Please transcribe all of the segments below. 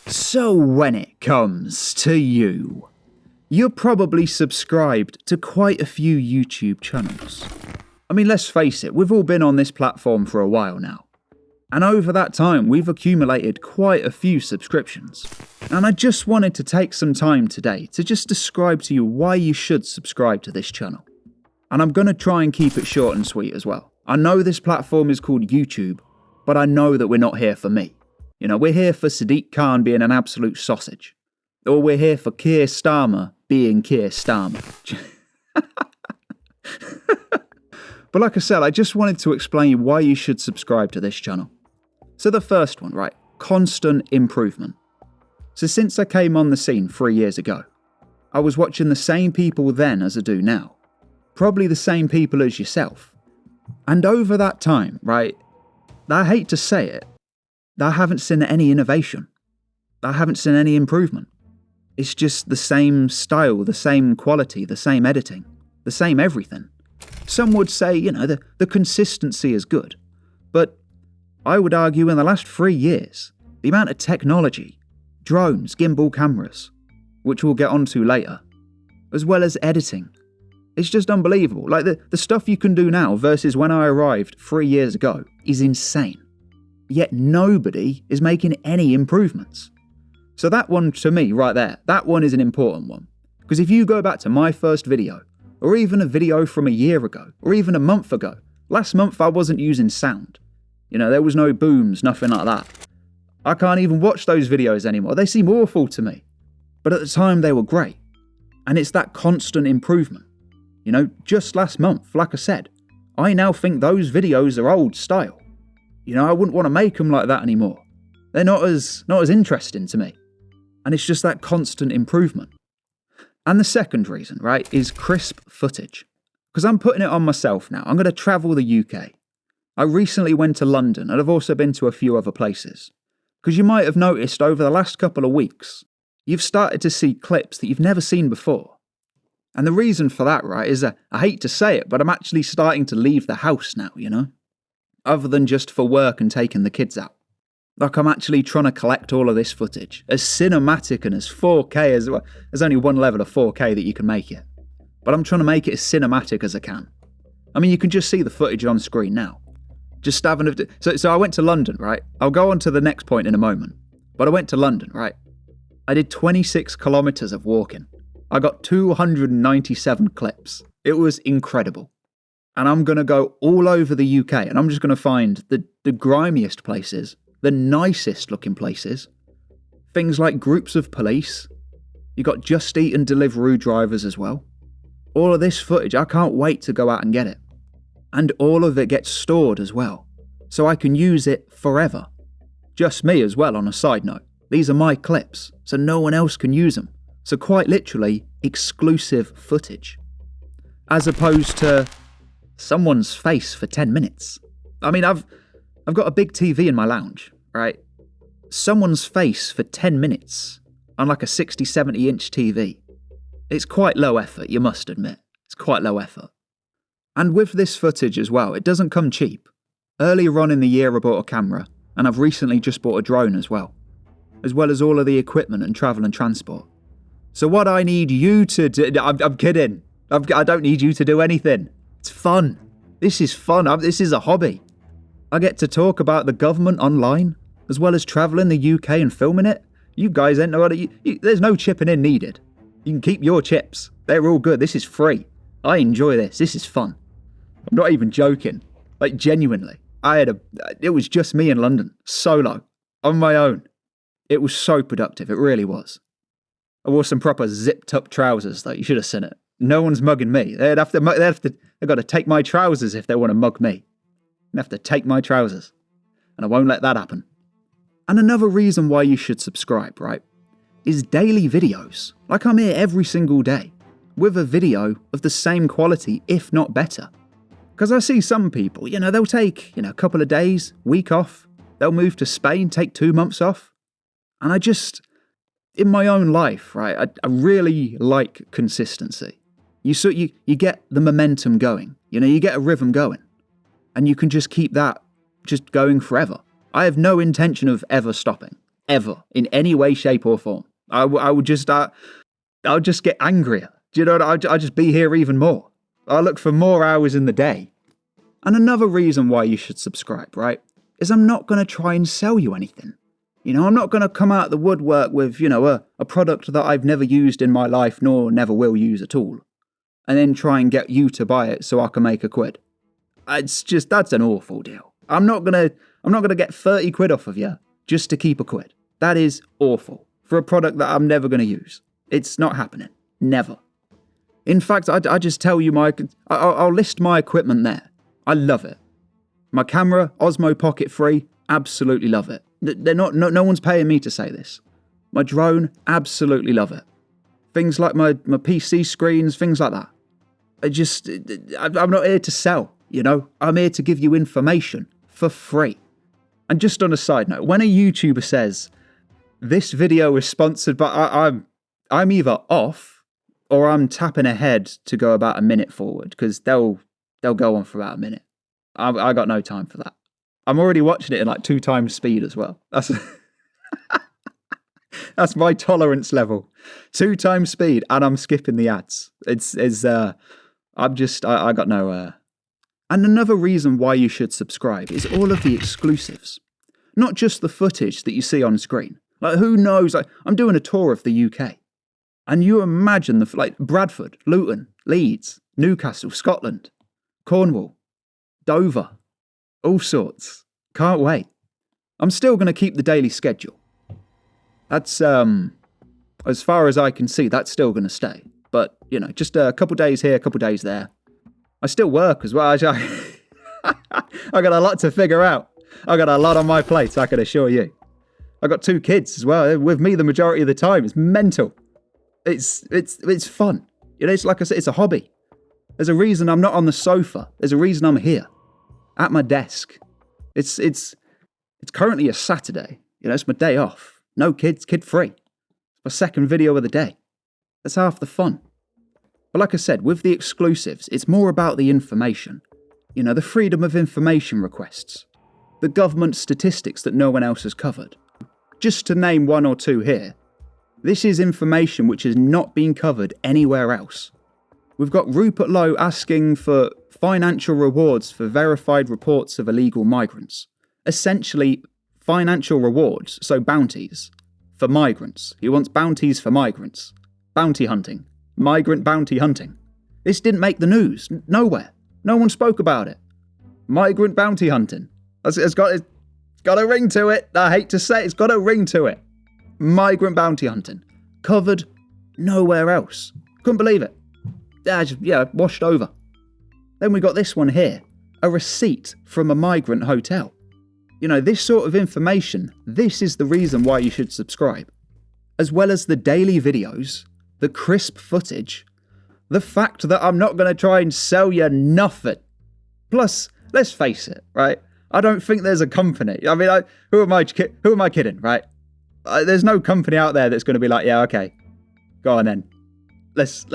So when it comes to you, you're probably subscribed to quite a few YouTube channels. I mean, let's face it, we've all been on this platform for a while now. And over that time, we've accumulated quite a few subscriptions. And I just wanted to take some time today to just describe to you why you should subscribe to this channel. And I'm going to try and keep it short and sweet as well. I know this platform is called YouTube, but I know that we're not here for me. You know, we're here for Sadiq Khan being an absolute sausage. Or we're here for Keir Starmer being Keir Starmer. But like I said, I just wanted to explain why you should subscribe to this channel. So the first one, right? Constant improvement. So since I came on the scene 3 years ago, I was watching the same people then as I do now. Probably the same people as yourself. And over that time, right, I hate to say it, I haven't seen any innovation. I haven't seen any improvement. It's just the same style, the same quality, the same editing, the same everything. Some would say, you know, the consistency is good. But I would argue in the last 3 years, the amount of technology, drones, gimbal cameras, which we'll get onto later, as well as editing, it's just unbelievable. Like the stuff you can do now versus when I arrived 3 years ago is insane. Yet nobody is making any improvements. So that one, to me, right there, that one is an important one. Because if you go back to my first video, or even a video from a year ago, or even a month ago, last month I wasn't using sound. You know, there was no booms, nothing like that. I can't even watch those videos anymore. They seem awful to me. But at the time they were great. And it's that constant improvement. You know, just last month, like I said, I now think those videos are old style. You know, I wouldn't want to make them like that anymore. They're not as interesting to me. And it's just that constant improvement. And the second reason, right, is crisp footage. Because I'm putting it on myself now. I'm going to travel the UK. I recently went to London and I've also been to a few other places. Because you might have noticed over the last couple of weeks, you've started to see clips that you've never seen before. And the reason for that, right, is I hate to say it, but I'm actually starting to leave the house now, you know? Other than just for work and taking the kids out. Like I'm actually trying to collect all of this footage. As cinematic and as 4K as well. There's only one level of 4K that you can make it. But I'm trying to make it as cinematic as I can. I mean, you can just see the footage on screen now. Just having so I went to London, right? I'll go on to the next point in a moment. But I went to London, right? I did 26 kilometers of walking. I got 297 clips. It was incredible. And I'm going to go all over the UK and I'm just going to find the grimiest places, the nicest looking places. Things like groups of police. You got Just Eat and Deliveroo drivers as well. All of this footage, I can't wait to go out and get it. And all of it gets stored as well. So I can use it forever. Just me as well on a side note. These are my clips, so no one else can use them. So quite literally, exclusive footage. As opposed to someone's face for 10 minutes. I mean, I've got a big TV in my lounge, right? Someone's face for 10 minutes on like a 60, 70 inch TV. It's quite low effort, you must admit. It's quite low effort. And with this footage as well, it doesn't come cheap. Earlier on in the year I bought a camera, and I've recently just bought a drone as well as all of the equipment and travel and transport. So what I need you to do, I'm kidding. I don't need you to do anything. It's fun. This is fun. This is a hobby. I get to talk about the government online, as well as travelling the UK and filming it. You guys ain't know how to... there's no chipping in needed. You can keep your chips. They're all good. This is free. I enjoy this. This is fun. I'm not even joking. Like, genuinely. It was just me in London. Solo. On my own. It was so productive. It really was. I wore some proper zipped up trousers, though. You should have seen it. No one's mugging me. They've got to take my trousers if they want to mug me. They have to take my trousers. And I won't let that happen. And another reason why you should subscribe, right, is daily videos. Like I'm here every single day, with a video of the same quality, if not better. Because I see some people, you know, they'll take, a couple of days, week off. They'll move to Spain, take 2 months off. And I just, in my own life, right, I really like consistency. You get the momentum going, you get a rhythm going, and you can just keep that just going forever. I have no intention of ever stopping. ever, in any way, shape or form. I would just get angrier. Do you know what? I'd just be here even more. I look for more hours in the day. And another reason why you should subscribe, right, is I'm not going to try and sell you anything. I'm not going to come out the woodwork with, a product that I've never used in my life nor never will use at all, and then try and get you to buy it so I can make a quid. That's an awful deal. I'm not going to get 30 quid off of you just to keep a quid. That is awful for a product that I'm never going to use. It's not happening. Never. In fact, I just tell you I'll list my equipment there. I love it. My camera, Osmo Pocket 3, absolutely love it. No one's paying me to say this. My drone, absolutely love it. Things like my PC screens, things like that. I'm not here to sell, I'm here to give you information for free. And just on a side note, when a YouTuber says, this video is sponsored by, I'm either off or I'm tapping ahead to go about a minute forward, because they'll go on for about a minute. I got no time for that. I'm already watching it in like 2 times speed as well. That's my tolerance level. 2 times speed, and I'm skipping the ads. I got no. And another reason why you should subscribe is all of the exclusives, not just the footage that you see on screen. Like, who knows? I'm doing a tour of the UK, and you imagine Bradford, Luton, Leeds, Newcastle, Scotland, Cornwall, Dover. All sorts. Can't wait. I'm still going to keep the daily schedule. That's, as far as I can see, that's still going to stay. But, just a couple days here, a couple days there. I still work as well. I got a lot to figure out. I got a lot on my plate, I can assure you. I got 2 kids as well. They're with me the majority of the time. It's mental. It's fun. It's like I said, it's a hobby. There's a reason I'm not on the sofa. There's a reason I'm here. At my desk. It's currently a Saturday. It's my day off. No kids, kid free. It's my second video of the day. That's half the fun. But like I said, with the exclusives, it's more about the information. The freedom of information requests. The government statistics that no one else has covered. Just to name 1 or 2 here. This is information which has not been covered anywhere else. We've got Rupert Lowe asking for financial rewards for verified reports of illegal migrants. Essentially, financial rewards, so bounties, for migrants. He wants bounties for migrants. Bounty hunting. Migrant bounty hunting. This didn't make the news. Nowhere. No one spoke about it. Migrant bounty hunting. It's got a ring to it. I hate to say it, it's got a ring to it. Migrant bounty hunting. Covered nowhere else. Couldn't believe it. Washed over. Then we got this one here. A receipt from a migrant hotel. This sort of information, this is the reason why you should subscribe. As well as the daily videos, the crisp footage, the fact that I'm not going to try and sell you nothing. Plus, let's face it, right? I don't think there's a company. I mean, who am I kidding, right? There's no company out there that's going to be like, yeah, okay, go on then. Let's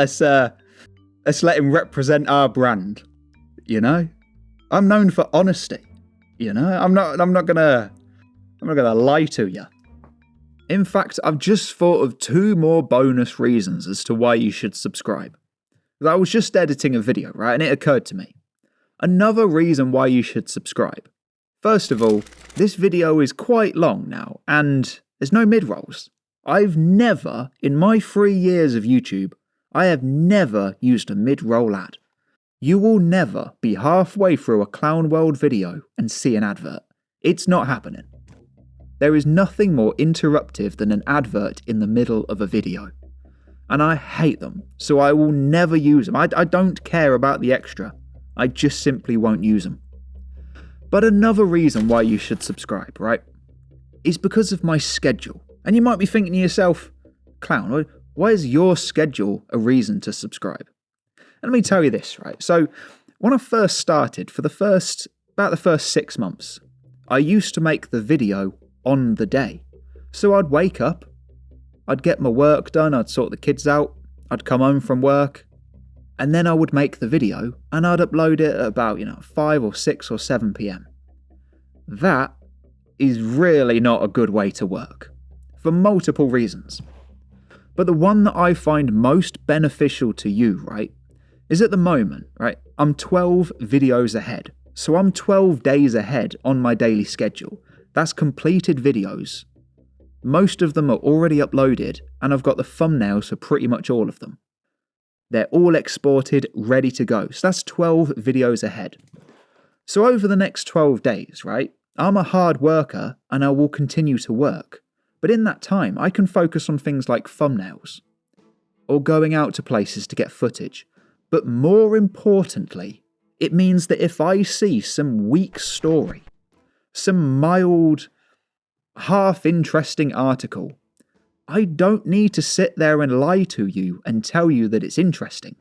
let him represent our brand. I'm known for honesty. I'm not gonna lie to you. In fact, I've just thought of 2 more bonus reasons as to why you should subscribe. I was just editing a video, right, and it occurred to me. Another reason why you should subscribe. First of all, this video is quite long now, and there's no mid-rolls. I've never, in my 3 years of YouTube, I have never used a mid-roll ad. You will never be halfway through a Clown World video and see an advert. It's not happening. There is nothing more interruptive than an advert in the middle of a video. And I hate them, so I will never use them. I don't care about the extra. I just simply won't use them. But another reason why you should subscribe, right, is because of my schedule. And you might be thinking to yourself, Clown, why is your schedule a reason to subscribe? And let me tell you this, right? So when I first started, about the first 6 months, I used to make the video on the day. So I'd wake up, I'd get my work done, I'd sort the kids out, I'd come home from work, and then I would make the video and I'd upload it at about, 5 or 6 or 7 p.m. That is really not a good way to work. for multiple reasons. But the one that I find most beneficial to you, right, is at the moment, right, I'm 12 videos ahead. So I'm 12 days ahead on my daily schedule. That's completed videos. Most of them are already uploaded, and I've got the thumbnails for pretty much all of them. They're all exported, ready to go. So that's 12 videos ahead. So over the next 12 days, right, I'm a hard worker and I will continue to work. But in that time, I can focus on things like thumbnails or going out to places to get footage. But more importantly, it means that if I see some weak story, some mild, half-interesting article, I don't need to sit there and lie to you and tell you that it's interesting.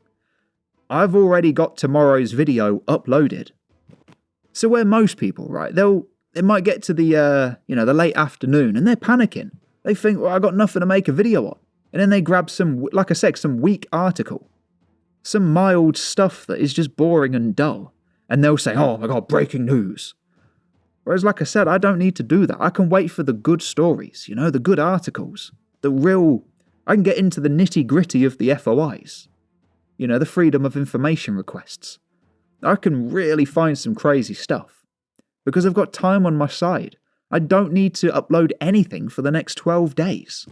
I've already got tomorrow's video uploaded. So where most people, right, they might get to the late afternoon and they're panicking. They think, well, I got nothing to make a video on. And then they grab some, like I said, some weak article. Some mild stuff that is just boring and dull. And they'll say, oh my God, breaking news. Whereas, like I said, I don't need to do that. I can wait for the good stories, the good articles. I can get into the nitty gritty of the FOIs. The freedom of information requests. I can really find some crazy stuff. Because I've got time on my side. I don't need to upload anything for the next 12 days.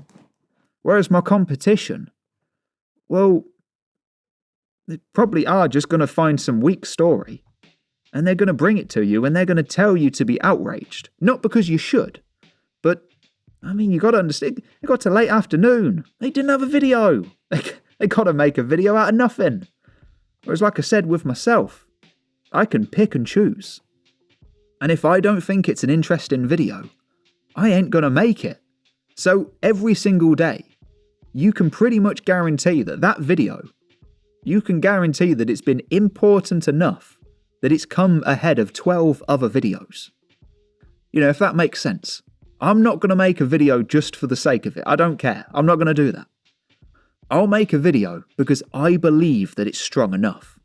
Whereas my competition, well, they probably are just going to find some weak story. And they're going to bring it to you and they're going to tell you to be outraged. Not because you should. But, you got to understand, it got to late afternoon. They didn't have a video. They got to make a video out of nothing. Whereas, like I said with myself, I can pick and choose. And if I don't think it's an interesting video, I ain't going to make it. So every single day, you can pretty much guarantee that video, you can guarantee that it's been important enough that it's come ahead of 12 other videos. If that makes sense. I'm not going to make a video just for the sake of it. I don't care. I'm not going to do that. I'll make a video because I believe that it's strong enough.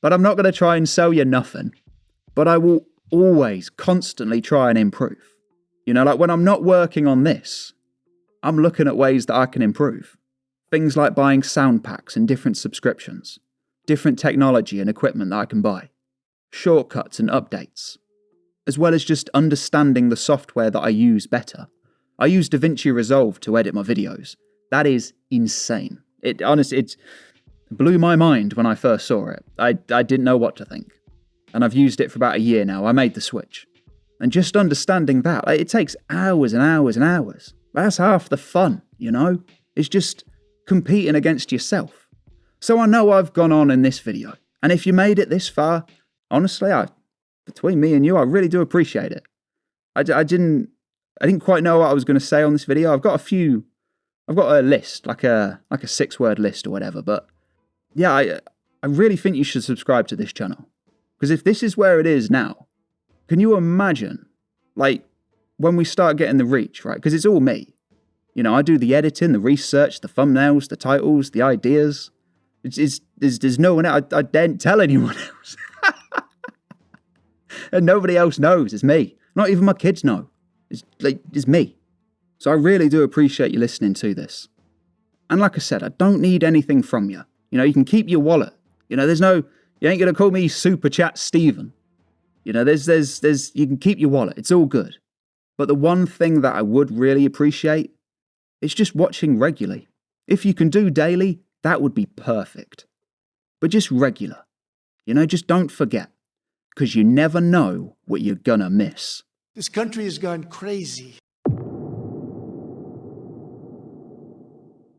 But I'm not going to try and sell you nothing. But I will always, constantly try and improve. Like when I'm not working on this, I'm looking at ways that I can improve. Things like buying sound packs and different subscriptions. Different technology and equipment that I can buy. Shortcuts and updates. As well as just understanding the software that I use better. I use Vinci Resolve to edit my videos. That is insane. It blew my mind when I first saw it. I didn't know what to think. And I've used it for about a year now. I made the switch. And just understanding that, it takes hours and hours and hours. That's half the fun, It's just competing against yourself. So I know I've gone on in this video. And if you made it this far, honestly, between me and you, I really do appreciate it. I didn't quite know what I was going to say on this video. I've got a list, like a 6-word list or whatever. But yeah, I really think you should subscribe to this channel. Because if this is where it is now, can you imagine, when we start getting the reach, right? Because it's all me. I do the editing, the research, the thumbnails, the titles, the ideas. There's no one else. I daren't tell anyone else. And nobody else knows. It's me. Not even my kids know. It's me. So I really do appreciate you listening to this. And like I said, I don't need anything from you. You can keep your wallet. You ain't going to call me Super Chat Steven. You can keep your wallet. It's all good. But the one thing that I would really appreciate is just watching regularly. If you can do daily, that would be perfect. But just regular. Just don't forget. Because you never know what you're gonna miss. This country has gone crazy.